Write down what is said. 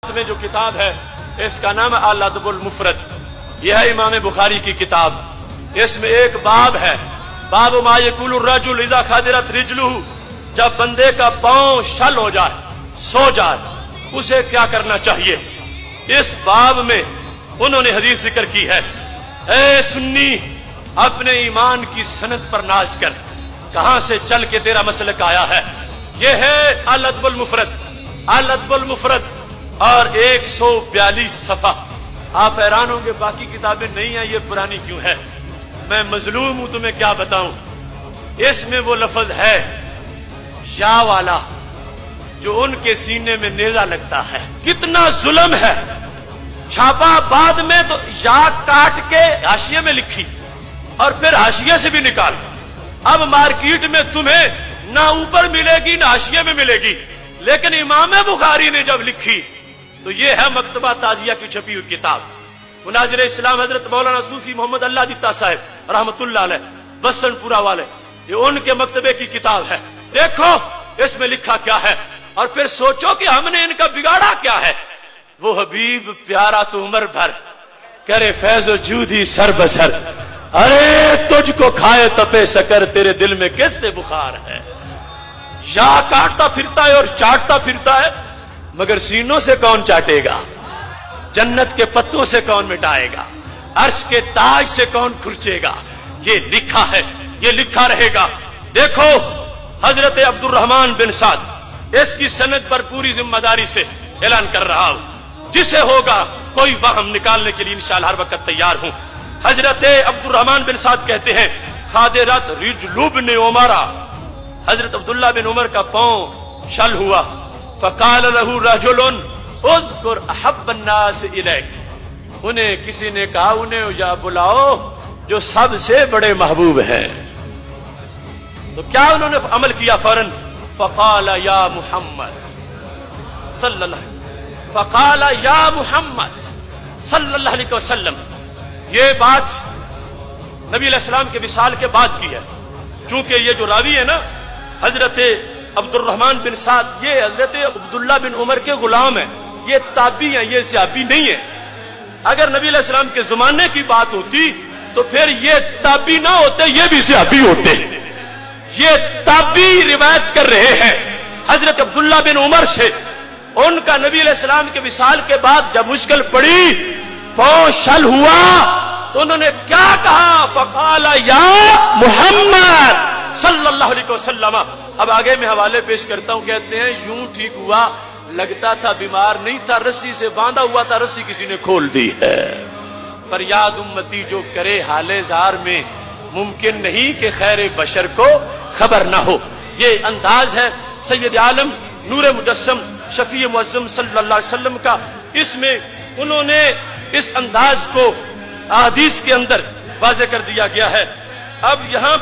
में जो किताब है इसका नाम है अल अदबुल मुफरद। यह है इमाम बुखारी की किताब। इसमें एक बाब है, बाब मा यकुलु रजुल इज़ा खदिरत रिजलुहु, जब बंदे का पांव शल हो जाए, सो जाए, उसे क्या करना चाहिए। इस बाब में उन्होंने हदीस जिक्र की है, ए सुन्नी अपने ईमान की सनद पर नाज कर, कहां से चल के तेरा मसलक आया है। यह है अल अदबुल मुफरद, अल अदबुल मुफरद और 142 सफा। आप हैरान होंगे बाकी किताबें नहीं है, ये पुरानी क्यों है। मैं मजलूम हूं, तुम्हें क्या बताऊं। इसमें वो लफ्ज है या वाला जो उनके सीने में नेजा लगता है। कितना जुल्म है। छापा बाद में तो या काट के हाशिये में लिखी और फिर हाशिये से भी निकाल। अब मार्केट में तुम्हें ना ऊपर मिलेगी ना हाशिये में मिलेगी, लेकिन इमाम बुखारी ने जब लिखी तो ये है मकतबा ताजिया की छपी हुई किताब। मुनाजिर इस्लाम हजरत मौलाना सूफी मोहम्मद अल्लाह दित्ता साहब रहमतुल्लाह अलैह बसनपुरा वाले, ये उनके मकतबे की किताब है। देखो इसमें लिखा क्या है और फिर सोचो कि हमने इनका बिगाड़ा क्या है। वो हबीब प्यारा तो उमर भर करे फैज़ो जूदी सर बसर, अरे तुझको खाए तपे सकर, तेरे दिल में कैसे बुखार है। या काटता फिरता है और चाटता फिरता है, मगर सीनों से कौन चाटेगा, जन्नत के पत्तों से कौन मिटाएगा, अर्श के ताज से कौन खुरचेगा। ये लिखा है, ये लिखा रहेगा। देखो हजरत अब्दुर्रहमान बिन साद, इसकी सनद पर पूरी जिम्मेदारी से ऐलान कर रहा हूं। जिसे होगा कोई वहम निकालने के लिए इंशाअल्लाह हर वक्त तैयार हूं। हजरत अब्दुर्रहमान बिन साद कहते हैं, खादिरत रिजलु ने उमरा, हजरत अब्दुल्ला बिन उमर का पांव शल हुआ। फकाल लहू रजुलन उज़कुर अहब्बन नास इलैक, उन्हें किसी ने कहा उन्हें या बुलाओ जो सबसे बड़े महबूब हैं। तो क्या उन्होंने अमल किया फौरन। फकाल या मुहम्मद सल्लल्लाहु, फकाल या मुहम्मद सल्लल्लाहु अलैहि वसल्लम। ये बात नबी अलैहि सलाम के विसाल के बाद की है। चूंकि ये जो रावी है ना हजरत अब्दुर्रहमान बिन साद, ये हजरत अब्दुल्ला बिन उमर के गुलाम है, ये ताबी है, ये सहाबी नहीं है। अगर नबी अलैहि सलाम के जमाने की बात होती तो फिर ये ताबी ना होते, ये भी सहाबी होते। ये ताबी रिवायत कर रहे हैं हजरत अब्दुल्ला बिन उमर से। उनका नबी अलैहि सलाम के विसाल के बाद जब मुश्किल पड़ी, पांव शल हुआ, तो उन्होंने क्या कहा। फकाला या मुहम्मद सल्लल्लाहु अलैहि वसल्लम। अब आगे मैं हवाले पेश करता हूं। कहते हैं यूं ठीक हुआ, लगता था बीमार नहीं था, रस्सी से बांधा हुआ था, रस्सी किसी ने खोल दी है। फरियाद उम्मती जो करे हाले जार में, मुमकिन नहीं कि खैर बशर को खबर ना हो। ये अंदाज है सैयद आलम नूर मुजस्सम शफी मुअज्जम सल्लल्लाहु अलैहि वसल्लम का। इसमें उन्होंने इस अंदाज को हदीस के अंदर वाज़ेह कर दिया गया है। अब यहां